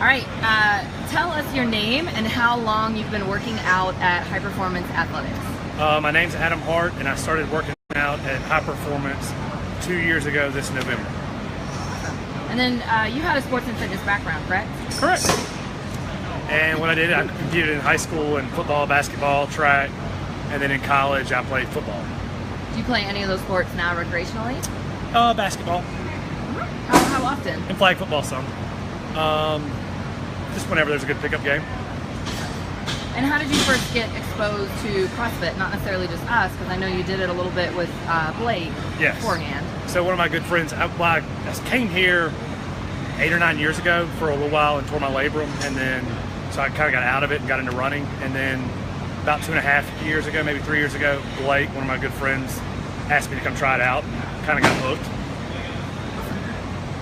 All right, tell us your name and how long you've been working out at Hyperformance Athletics. My name's Adam Hart, and I started working out at Hyperformance 2 years ago this November. And then you had a sports and fitness background, correct? Correct. And what I did, I competed in high school in football, basketball, track, and then in college I played football. Do you play any of those sports now recreationally? Basketball. How often? And flag football some. Just whenever there's a good pickup game. And how did you first get exposed to CrossFit? Not necessarily just us, because I know you did it a little bit with Blake beforehand. So one of my good friends, I came here 8 or 9 years ago for a little while and tore my labrum, and then so I kind of got out of it and got into running. And then about 2.5 years ago, maybe 3 years ago, Blake, one of my good friends, asked me to come try it out, and kind of got hooked.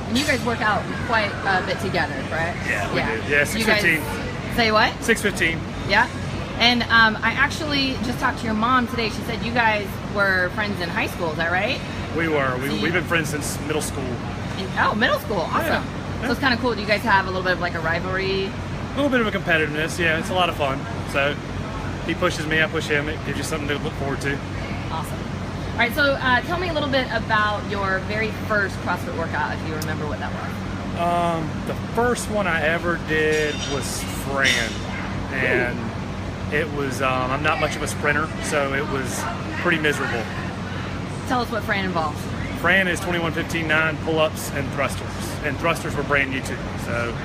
And you guys work out quite a bit together, right? Yeah, we do. Yeah, 6:15. Say what? 6:15. Yeah. And I actually just talked to your mom today. She said you guys were friends in high school. Is that right? We were. We've been friends since middle school. Oh, middle school. Awesome. Yeah. So it's kind of cool. Do you guys have a little bit of like a rivalry? A little bit of a competitiveness. Yeah, it's a lot of fun. So he pushes me, I push him. It gives you something to look forward to. Awesome. All right, so tell me a little bit about your very first CrossFit workout, if you remember what that was. The first one I ever did was Fran, and it was, I'm not much of a sprinter, so it was pretty miserable. Tell us what Fran involves. Fran is 21-15-9 pull-ups and thrusters were brand new too, so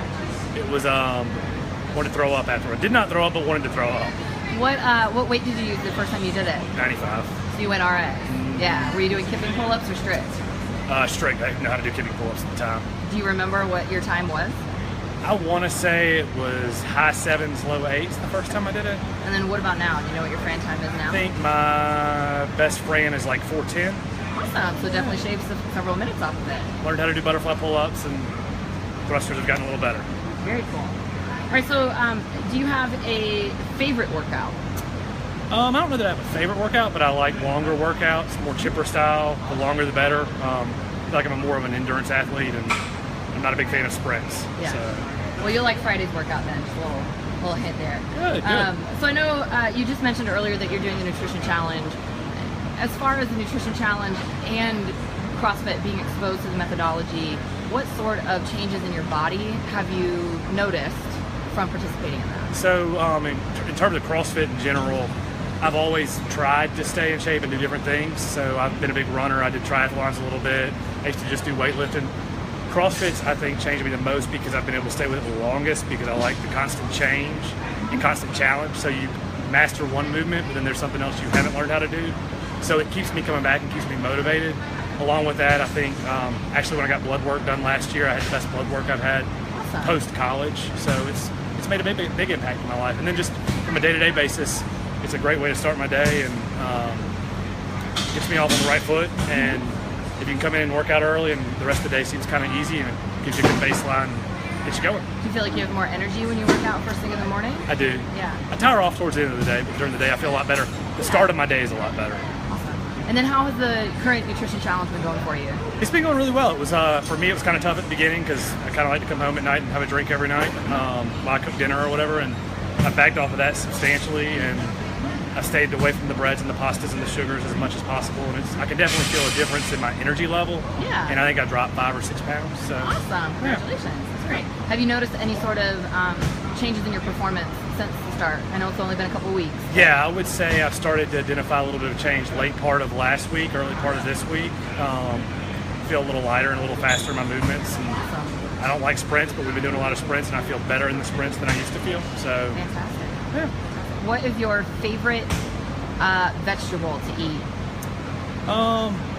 it was, wanted to throw up afterward. Did not throw up, but wanted to throw up. What weight did you use the first time you did it? 95. So you went RX. Yeah. Were you doing kipping pull-ups or strict? Strict. I didn't know how to do kipping pull-ups at the time. Do you remember what your time was? I want to say it was high 7s, low 8s the first time I did it. And then what about now? Do you know what your Fran time is now? I think my best Fran is like 4:10. Awesome. So definitely shaves several minutes off of it. Learned how to do butterfly pull-ups, and thrusters have gotten a little better. Very cool. All right, so do you have a favorite workout? I don't know that I have a favorite workout, but I like longer workouts, more chipper style. The longer the better. I feel like I'm more of an endurance athlete, and I'm not a big fan of sprints. Yeah. So. Well, you'll like Friday's workout then. Just a little hint there. Good. So I know you just mentioned earlier that you're doing the nutrition challenge. As far as the nutrition challenge and CrossFit being exposed to the methodology, what sort of changes in your body have you noticed from participating in that? So in terms of CrossFit in general, I've always tried to stay in shape and do different things. So I've been a big runner. I did triathlons a little bit. I used to just do weightlifting. CrossFit's, I think, changed me the most because I've been able to stay with it the longest because I like the constant change and constant challenge. So you master one movement, but then there's something else you haven't learned how to do. So it keeps me coming back and keeps me motivated. Along with that, I think actually when I got blood work done last year, I had the best blood work I've had post-college. So it's made a big impact in my life. And then just from a day-to-day basis, it's a great way to start my day and gets me off on the right foot. And if you can come in and work out early and the rest of the day seems kind of easy and it gives you a good baseline, gets you going. Do you feel like you have more energy when you work out first thing in the morning? I do. Yeah. I tire off towards the end of the day, but during the day I feel a lot better. The start of my day is a lot better. Awesome. And then how has the current nutrition challenge been going for you? It's been going really well. It was for me, it was kind of tough at the beginning because I kind of like to come home at night and have a drink every night while I cook dinner or whatever, and I backed off of that substantially, and I stayed away from the breads and the pastas and the sugars as much as possible, and I can definitely feel a difference in my energy level. Yeah. And I think I dropped 5 or 6 pounds. So. Awesome. Congratulations. Yeah. That's great. Have you noticed any sort of changes in your performance since the start? I know it's only been a couple weeks. Yeah, I would say I've started to identify a little bit of change late part of last week, early part of this week. Feel a little lighter and a little faster in my movements. And awesome. I don't like sprints, but we've been doing a lot of sprints, and I feel better in the sprints than I used to feel. So. Fantastic. Yeah. What is your favorite vegetable to eat?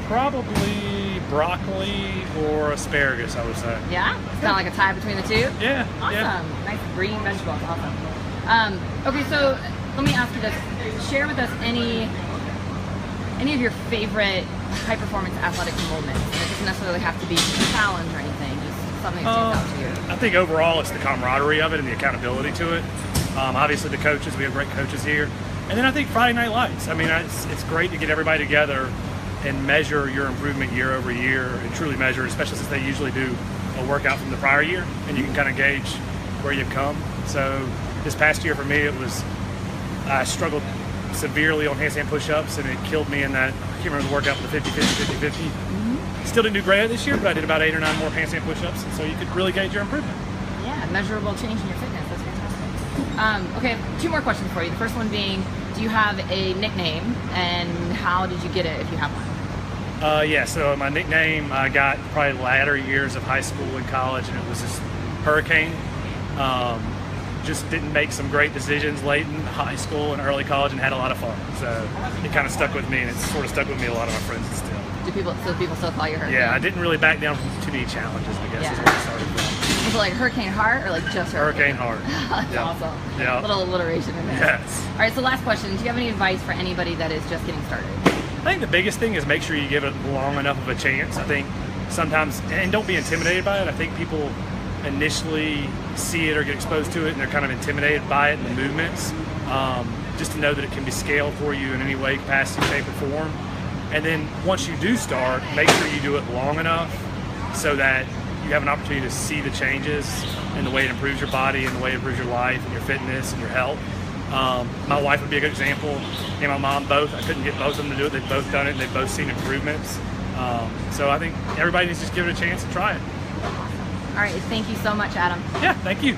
Probably broccoli or asparagus, I would say. Yeah? It's kind of like a tie between the two? Yeah. Awesome. Yeah. Nice green vegetable. That's awesome. Okay, so let me ask you this. Share with us any of your favorite high-performance athletic moments. And it doesn't necessarily have to be a challenge or anything, just something that stands out to you. I think overall it's the camaraderie of it and the accountability to it. Obviously the coaches, we have great coaches here. And then I think Friday Night Lights. I mean, it's great to get everybody together and measure your improvement year over year and truly measure, especially since they usually do a workout from the prior year, and you can kind of gauge where you've come. So this past year for me, I struggled severely on handstand push-ups, and it killed me in that, I can't remember the workout, the 50-50-50-50. Still didn't do great this year, but I did about 8 or 9 more handstand push-ups, and so you could really gauge your improvement. Yeah, measurable change in your fitness. That's fantastic. Okay, 2 more questions for you. The first one being, do you have a nickname, and how did you get it if you have one? Yeah, so my nickname I got probably latter years of high school and college, and it was just Hurricane. Just didn't make some great decisions late in high school and early college, and had a lot of fun. So it kind of stuck with me, and it's sort of stuck with me a lot of my friends still. So people still call you Hurricane? Yeah, I didn't really back down from too many challenges, I guess is where it started from. Was it like Hurricane Hart or like just Hurricane? Hurricane Hart. That's awesome. Yeah. A little alliteration in there. Yes. All right, so last question. Do you have any advice for anybody that is just getting started? I think the biggest thing is make sure you give it long enough of a chance. I think sometimes, and don't be intimidated by it. I think people initially see it or get exposed to it and they're kind of intimidated by it and the movements. Just to know that it can be scaled for you in any way, capacity, shape, or form. And then once you do start, make sure you do it long enough so that you have an opportunity to see the changes and the way it improves your body and the way it improves your life and your fitness and your health. My wife would be a good example, and my mom both. I couldn't get both of them to do it. They've both done it, and they've both seen improvements. So I think everybody needs to just give it a chance and try it. All right, thank you so much, Adam. Yeah, thank you.